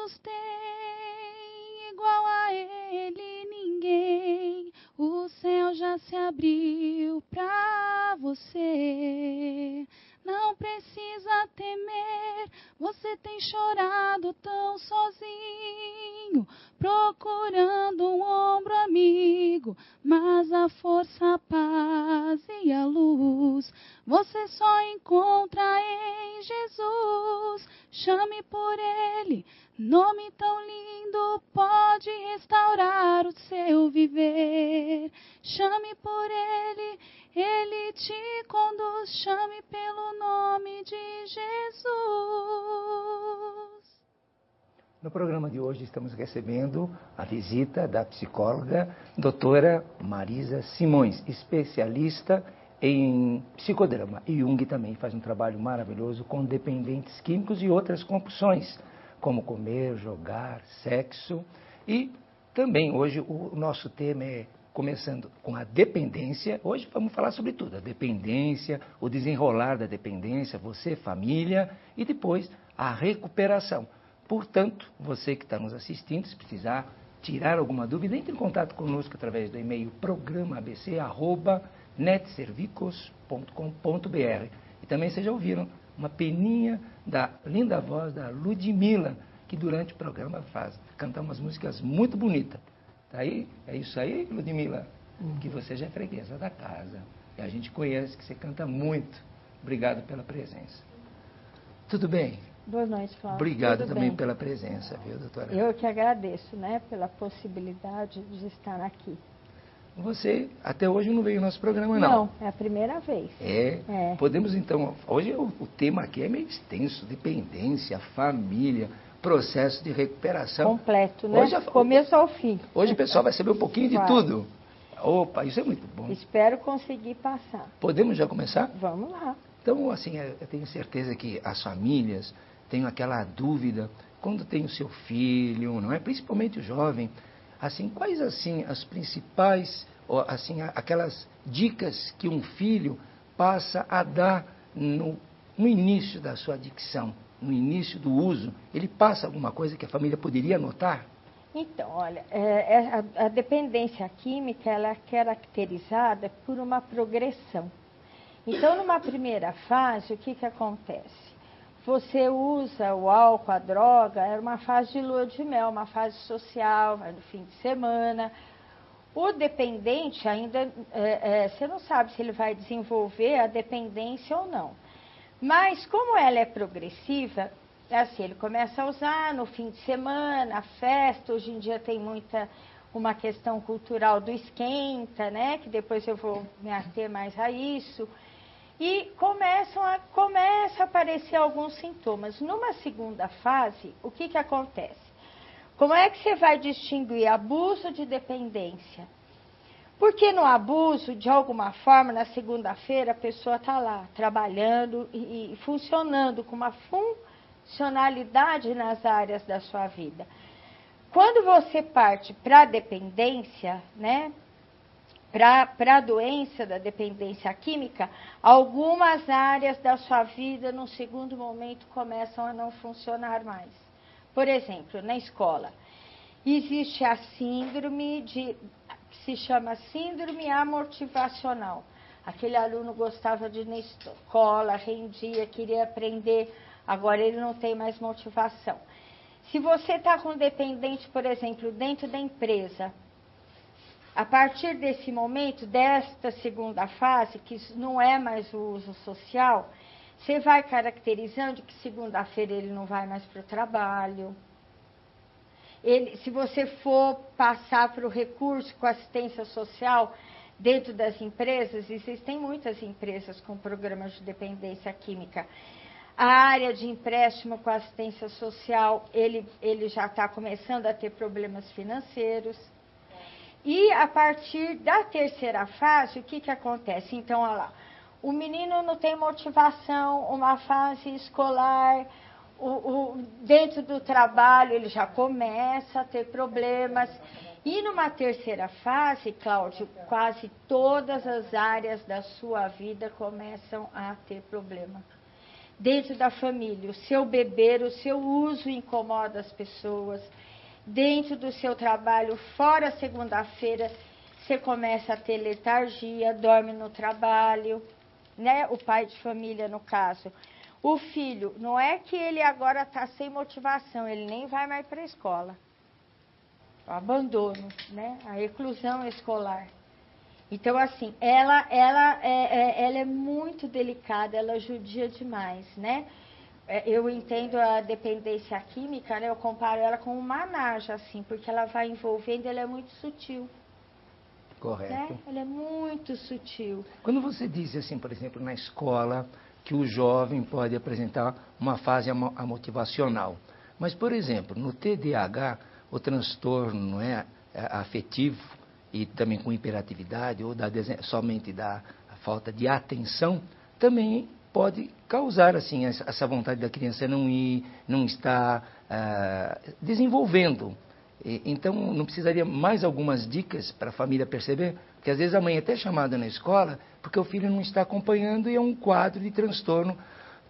Jesus tem, igual a Ele ninguém. O céu já se abriu pra você. Não precisa temer, você tem chorado tão sozinho, procurando um ombro amigo, mas a força, a paz e a luz você só encontra em Jesus. Chame por Ele, nome tão lindo, pode restaurar o seu viver. Chame por Ele, Ele te conduz, chame pelo nome de Jesus. No programa de hoje estamos recebendo a visita da psicóloga doutora Marisa Simões, especialista em psicodrama. E Jung também faz um trabalho maravilhoso com dependentes químicos e outras compulsões, como comer, jogar, sexo. E também hoje o nosso tema é começando com a dependência. Hoje vamos falar sobre tudo, a dependência, o desenrolar da dependência, você, família, e depois a recuperação. Portanto, você que está nos assistindo, se precisar tirar alguma dúvida, entre em contato conosco através do e-mail programaabc@netservicos.com.br. E também vocês já ouviram uma peninha da linda voz da Ludmila, que durante o programa canta umas músicas muito bonitas. Tá aí? É isso aí, Ludmila? Que você já é freguesa da casa. E a gente conhece que você canta muito. Obrigado pela presença. Tudo bem? Boa noite, Cláudio. Obrigado Tudo também bem? pela presença, viu, doutora? Eu que agradeço, né, pela possibilidade de estar aqui. Você até hoje não veio ao nosso programa, não? Não, é a primeira vez. É. Podemos então, hoje o tema aqui é meio extenso, dependência, família, processo de recuperação. Completo, né? Hoje, começo ao fim. Hoje o pessoal vai saber um pouquinho de tudo. Opa, isso é muito bom. Espero conseguir passar. Podemos já começar? Vamos lá. Então, assim, eu tenho certeza que as famílias têm aquela dúvida, quando tem o seu filho, não é? Principalmente o jovem, assim, quais, assim, as principais, assim, aquelas dicas que um filho passa a dar no início da sua adicção, no início do uso? Ele passa alguma coisa que a família poderia notar? Então, olha, a dependência química, ela é caracterizada por uma progressão. Então, numa primeira fase, o que acontece? Você usa o álcool, a droga, era uma fase de lua de mel, uma fase social, vai no fim de semana. O dependente ainda, você não sabe se ele vai desenvolver a dependência ou não. Mas, como ela é progressiva, assim, ele começa a usar no fim de semana, a festa, hoje em dia tem uma questão cultural do esquenta, né? Que depois eu vou me ater mais a isso. E começa a aparecer alguns sintomas. Numa segunda fase, o que acontece? Como é que você vai distinguir abuso de dependência? Porque no abuso, de alguma forma, na segunda-feira, a pessoa está lá, trabalhando e funcionando com uma funcionalidade nas áreas da sua vida. Quando você parte para a dependência, né? Para a doença da dependência química, algumas áreas da sua vida, no segundo momento, começam a não funcionar mais. Por exemplo, na escola, existe a síndrome que se chama síndrome amotivacional. Aquele aluno gostava de ir na escola, rendia, queria aprender, agora ele não tem mais motivação. Se você está com dependente, por exemplo, dentro da empresa, a partir desse momento, desta segunda fase, que não é mais o uso social, você vai caracterizando que segunda-feira ele não vai mais para o trabalho. Se você for passar para o recurso com assistência social dentro das empresas, existem muitas empresas com programas de dependência química. A área de empréstimo com assistência social, ele já está começando a ter problemas financeiros. E a partir da terceira fase, o que acontece? Então, olha lá, o menino não tem motivação, uma fase escolar, dentro do trabalho ele já começa a ter problemas. E numa terceira fase, Cláudio, quase todas as áreas da sua vida começam a ter problema. dentro da família, o seu beber, o seu uso incomoda as pessoas, dentro do seu trabalho, fora segunda-feira, você começa a ter letargia, dorme no trabalho, né? O pai de família, no caso. O filho, não é que ele agora está sem motivação, ele nem vai mais para a escola. O abandono, né? A reclusão escolar. Então, assim, ela é muito delicada, ela judia demais, né? Eu entendo a dependência química, né? Eu comparo ela com uma naja, assim, porque ela vai envolvendo, ela é muito sutil. Correto. Né? Ela é muito sutil. Quando você diz assim, por exemplo, na escola, que o jovem pode apresentar uma fase amotivacional. Mas, por exemplo, no TDAH, o transtorno, não é, afetivo e também com hiperatividade ou somente da falta de atenção, também pode causar assim essa vontade da criança não ir, não estar desenvolvendo. Então, não precisaria mais algumas dicas para a família perceber? Porque às vezes a mãe é até chamada na escola porque o filho não está acompanhando e é um quadro de transtorno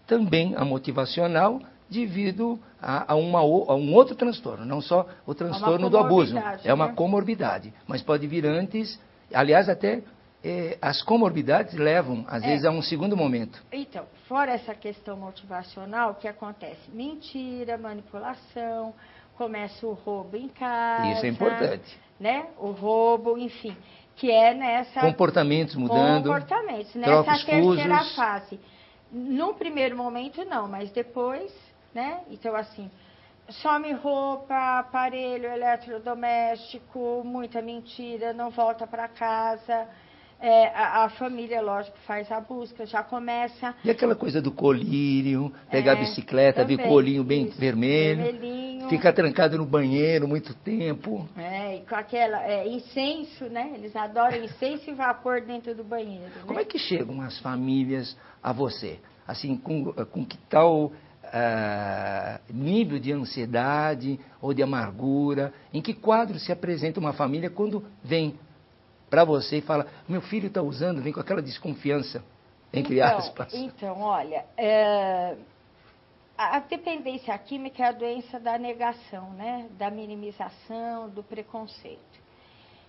também motivacional devido a um outro transtorno, não só o transtorno do abuso. É uma comorbidade, mas pode vir antes, aliás, até as comorbidades levam, às vezes, a um segundo momento. Então, fora essa questão motivacional, o que acontece? Mentira, manipulação, começa o roubo em casa. Isso é importante. Né? O roubo, enfim, que é nessa... Comportamentos mudando. Comportamentos, nessa terceira fusos. fase. Num primeiro momento, não, mas depois, né? Então, assim, some roupa, aparelho eletrodoméstico, muita mentira, não volta para casa... a família, lógico, faz a busca, já começa... E aquela coisa do colírio, pegar a bicicleta, ver colinho bem vermelho, vermelhinho. Ficar trancado no banheiro muito tempo. E com aquela incenso, né? Eles adoram incenso e vapor dentro do banheiro. Como né? é que chegam as famílias a você? Assim, com que tal nível de ansiedade ou de amargura? Em que quadro se apresenta uma família quando vem para você e fala, meu filho está usando, vem com aquela desconfiança, entre aspas. Então, olha, a dependência química é a doença da negação, né? Da minimização, do preconceito.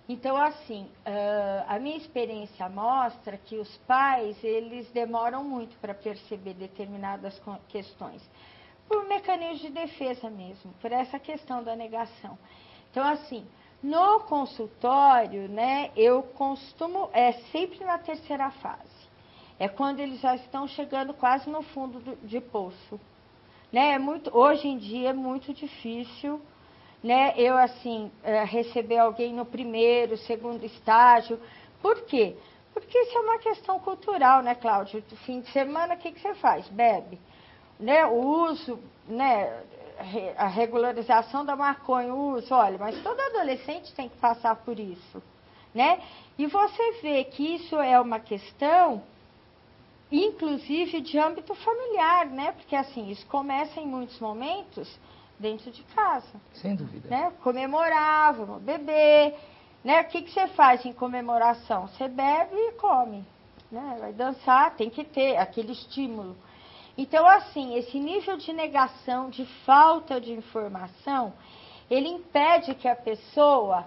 Então, assim, a minha experiência mostra que os pais, eles demoram muito para perceber determinadas questões, por mecanismos de defesa mesmo, por essa questão da negação. Então, assim... No consultório, né, eu costumo, sempre na terceira fase. É quando eles já estão chegando quase no fundo de poço. Né, hoje em dia é muito difícil, né, eu, assim, receber alguém no primeiro, segundo estágio. Por quê? Porque isso é uma questão cultural, né, Cláudio? No fim de semana, o que você faz? Bebe. Né, o uso, né... A regularização da maconha, o uso, olha, mas todo adolescente tem que passar por isso, né? E você vê que isso é uma questão, inclusive, de âmbito familiar, né? Porque, assim, isso começa em muitos momentos dentro de casa. Sem dúvida. Né? Comemorar, vamos beber, né? O que você faz em comemoração? Você bebe e come, né? Vai dançar, tem que ter aquele estímulo. Então, assim, esse nível de negação, de falta de informação, ele impede que a pessoa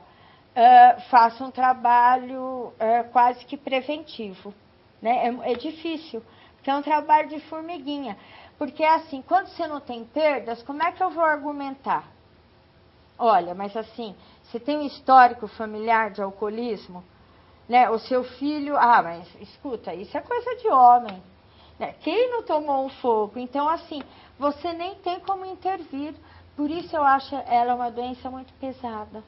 faça um trabalho quase que preventivo. Né? É difícil, porque é um trabalho de formiguinha. Porque, assim, quando você não tem perdas, como é que eu vou argumentar? Olha, mas assim, você tem um histórico familiar de alcoolismo? Né? O seu filho... mas escuta, isso é coisa de homem. Quem não tomou um fogo? Então, assim, você nem tem como intervir. Por isso eu acho ela uma doença muito pesada.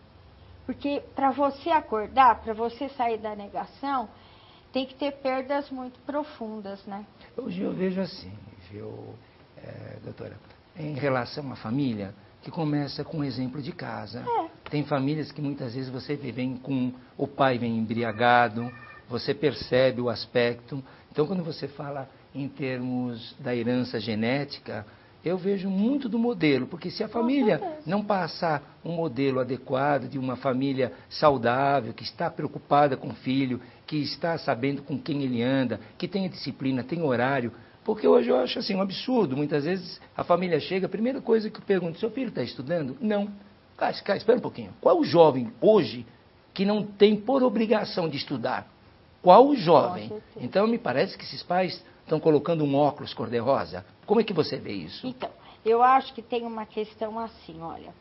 Porque para você acordar, para você sair da negação, tem que ter perdas muito profundas, né? Hoje eu vejo assim, viu, doutora, em relação à família, que começa com o exemplo de casa. Tem famílias que muitas vezes você vem com... O pai vem embriagado, você percebe o aspecto. Então, quando você fala... em termos da herança genética, eu vejo muito do modelo, porque se a família não passar um modelo adequado de uma família saudável, que está preocupada com o filho, que está sabendo com quem ele anda, que tem disciplina, tem horário, Porque hoje eu acho assim um absurdo. Muitas vezes a família chega, a primeira coisa que eu pergunto, seu filho está estudando? Não. Cara, espera um pouquinho. Qual o jovem hoje que não tem por obrigação de estudar? Qual o jovem? Então me parece que esses pais estão colocando um óculos cor-de-rosa. Como é que você vê isso? Então, eu acho que tem uma questão assim, olha.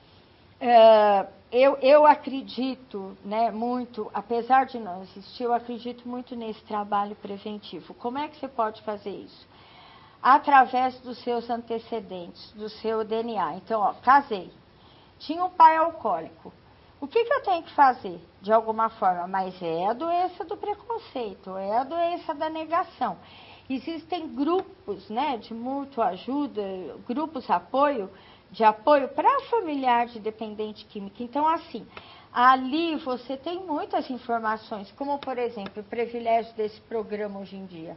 Eu acredito, né, muito, apesar de não existir, eu acredito muito nesse trabalho preventivo. Como é que você pode fazer isso? Através dos seus antecedentes, do seu DNA. Então, ó, casei. Tinha um pai alcoólico. O que eu tenho que fazer, de alguma forma? Mas é a doença do preconceito, é a doença da negação. Existem grupos, né, de mútua ajuda, grupos de apoio para familiar de dependente químico. Então, assim, ali você tem muitas informações, como, por exemplo, o privilégio desse programa hoje em dia.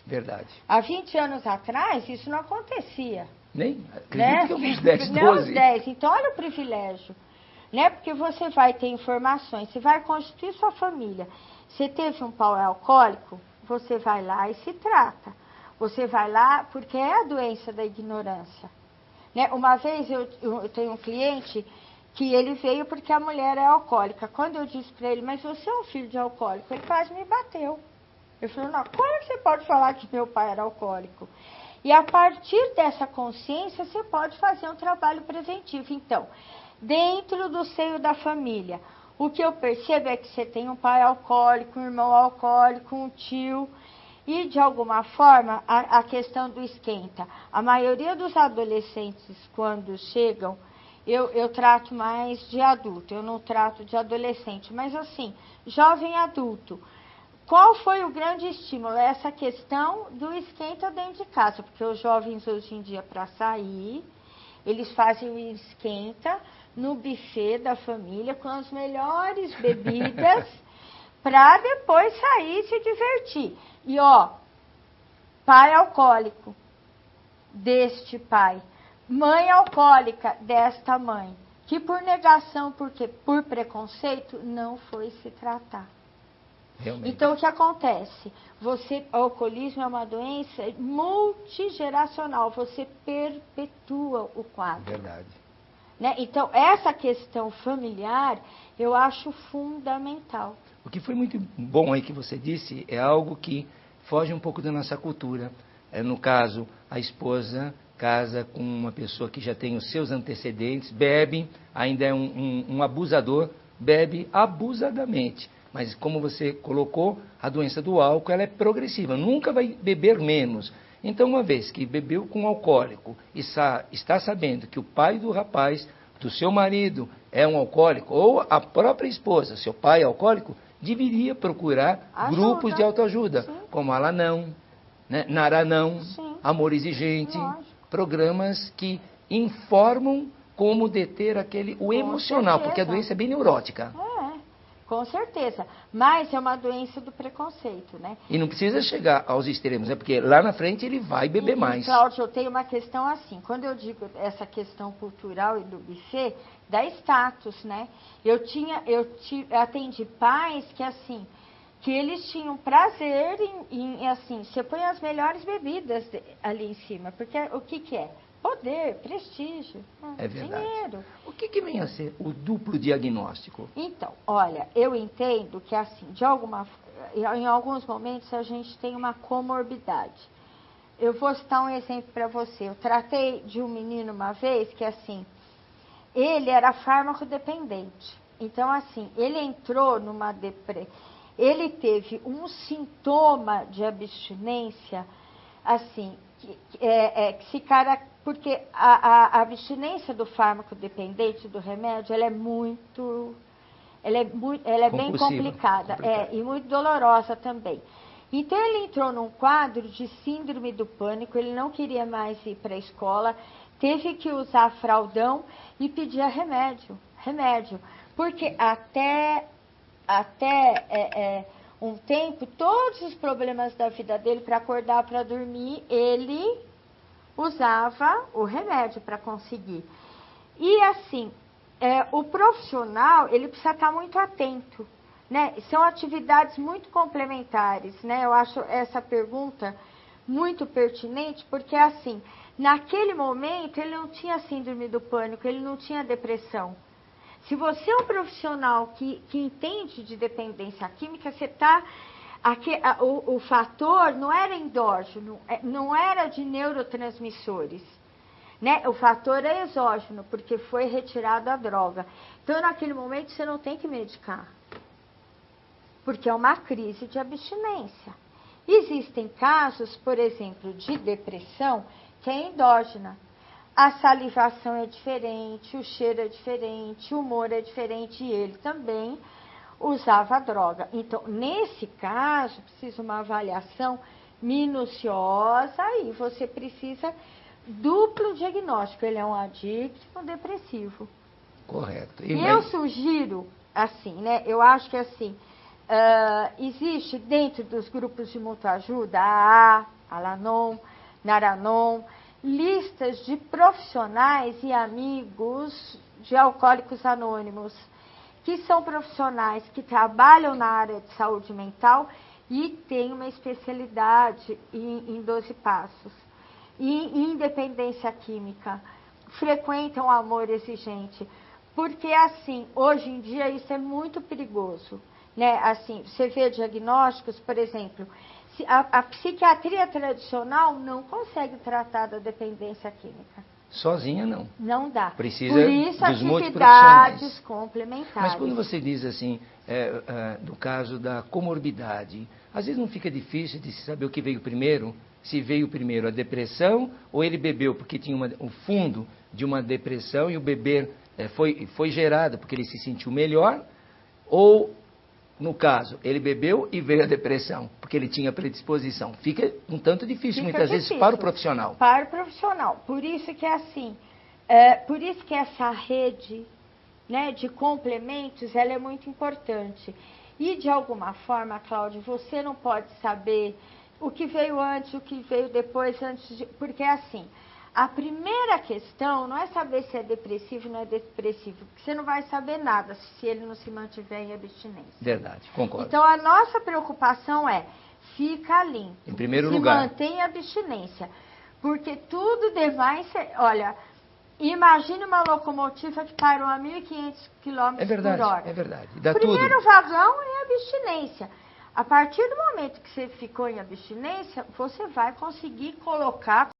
Verdade. Há 20 anos atrás, isso não acontecia. Nem? Acredito, né? Que eu fiz 10, 12. Não, 10. Então, olha o privilégio. Né? Porque você vai ter informações, você vai constituir sua família. Você teve um pai alcoólico, você vai lá e se trata. Você vai lá porque é a doença da ignorância. Né? Uma vez eu tenho um cliente que ele veio porque a mulher é alcoólica. Quando eu disse para ele, mas você é um filho de alcoólico, ele quase me bateu. Ele falou, não, como é que você pode falar que meu pai era alcoólico? E a partir dessa consciência, você pode fazer um trabalho preventivo. Então, dentro do seio da família, o que eu percebo é que você tem um pai alcoólico, um irmão alcoólico, um tio, e de alguma forma a questão do esquenta. A maioria dos adolescentes, quando chegam, eu trato mais de adulto, eu não trato de adolescente, mas assim, jovem adulto. Qual foi o grande estímulo? Essa questão do esquenta dentro de casa, porque os jovens hoje em dia, para sair, eles fazem o esquenta no buffet da família com as melhores bebidas para depois sair e se divertir. E ó, pai alcoólico deste pai, mãe alcoólica desta mãe, que por negação, porque por preconceito, não foi se tratar. Realmente. Então, o que acontece? O alcoolismo é uma doença multigeracional, você perpetua o quadro. Verdade. Né? Então, essa questão familiar, eu acho fundamental. O que foi muito bom aí que você disse é algo que foge um pouco da nossa cultura. No caso, a esposa casa com uma pessoa que já tem os seus antecedentes, bebe, ainda é um abusador, bebe abusadamente. Mas como você colocou, a doença do álcool ela é progressiva, nunca vai beber menos. Então, uma vez que bebeu com alcoólico e está sabendo que o pai do rapaz, do seu marido, é um alcoólico, ou a própria esposa, seu pai é alcoólico, deveria procurar grupos de autoajuda, sim, como Alanão, né, Naranão, sim, Amor Exigente, lógico, programas que informam como deter o emocional, porque a doença é bem neurótica. Com certeza, mas é uma doença do preconceito, né? E não precisa chegar aos extremos, né? Porque lá na frente ele vai beber mais. Cláudio, eu tenho uma questão assim, quando eu digo essa questão cultural e do buffet, da status, né? Eu atendi pais que assim, que eles tinham prazer em assim, você põe as melhores bebidas ali em cima, porque o que é? Poder, prestígio, é verdade, dinheiro. O que vem a ser o duplo diagnóstico? Então, olha, eu entendo que assim, em alguns momentos a gente tem uma comorbidade. Eu vou citar um exemplo para você. Eu tratei de um menino uma vez que assim, ele era fármaco-dependente. Então, assim, ele entrou numa depressão. Ele teve um sintoma de abstinência, assim, que se caracteriza. Porque a abstinência do fármaco dependente, do remédio, ela é bem complicada, e muito dolorosa também. Então, ele entrou num quadro de síndrome do pânico, ele não queria mais ir para a escola, teve que usar fraldão e pedia remédio. Porque até um tempo, todos os problemas da vida dele, para acordar, para dormir, ele usava o remédio para conseguir. E assim, o profissional, ele precisa estar muito atento, né? São atividades muito complementares, né? Eu acho essa pergunta muito pertinente, porque assim, naquele momento ele não tinha síndrome do pânico, ele não tinha depressão. Se você é um profissional que entende de dependência química, você está... O fator não era endógeno, não era de neurotransmissores. Né? O fator é exógeno, porque foi retirado a droga. Então, naquele momento, você não tem que medicar. Porque é uma crise de abstinência. Existem casos, por exemplo, de depressão, que é endógena. A salivação é diferente, o cheiro é diferente, o humor é diferente, e ele também usava droga. Então, nesse caso, precisa uma avaliação minuciosa e você precisa duplo diagnóstico. Ele é um adicto e um depressivo. Correto. Eu sugiro, assim, né? Eu acho que assim, existe dentro dos grupos de mútua ajuda, a Alanon, Naranon, listas de profissionais e amigos de alcoólicos anônimos, que são profissionais que trabalham na área de saúde mental e têm uma especialidade em 12 passos. E independência química, frequentam amor exigente. Porque, assim, hoje em dia isso é muito perigoso. Né? Assim, você vê diagnósticos, por exemplo, a psiquiatria tradicional não consegue tratar da dependência química. Sozinha, não. Não dá. Precisa Por isso, dos atividades complementares. Mas quando você diz assim, no caso da comorbidade, às vezes não fica difícil de saber o que veio primeiro? Se veio primeiro a depressão, ou ele bebeu porque tinha o fundo de uma depressão e o beber foi gerado porque ele se sentiu melhor, ou, no caso, ele bebeu e veio a depressão, porque ele tinha predisposição. Fica um tanto difícil, muitas vezes, para o profissional. Para o profissional. Por isso que é assim, por isso que essa rede, né, de complementos, ela é muito importante. E, de alguma forma, Cláudia, você não pode saber o que veio antes, o que veio depois, porque é assim, a primeira questão não é saber se é depressivo ou não é depressivo, porque você não vai saber nada se ele não se mantiver em abstinência. Verdade, concordo. Então, a nossa preocupação é, fica limpo. Em primeiro lugar. Se mantém a abstinência. Porque tudo demais, olha, imagine uma locomotiva que parou a 1.500 km por hora. É verdade. Dá o primeiro tudo. vagão é abstinência. A partir do momento que você ficou em abstinência, você vai conseguir colocar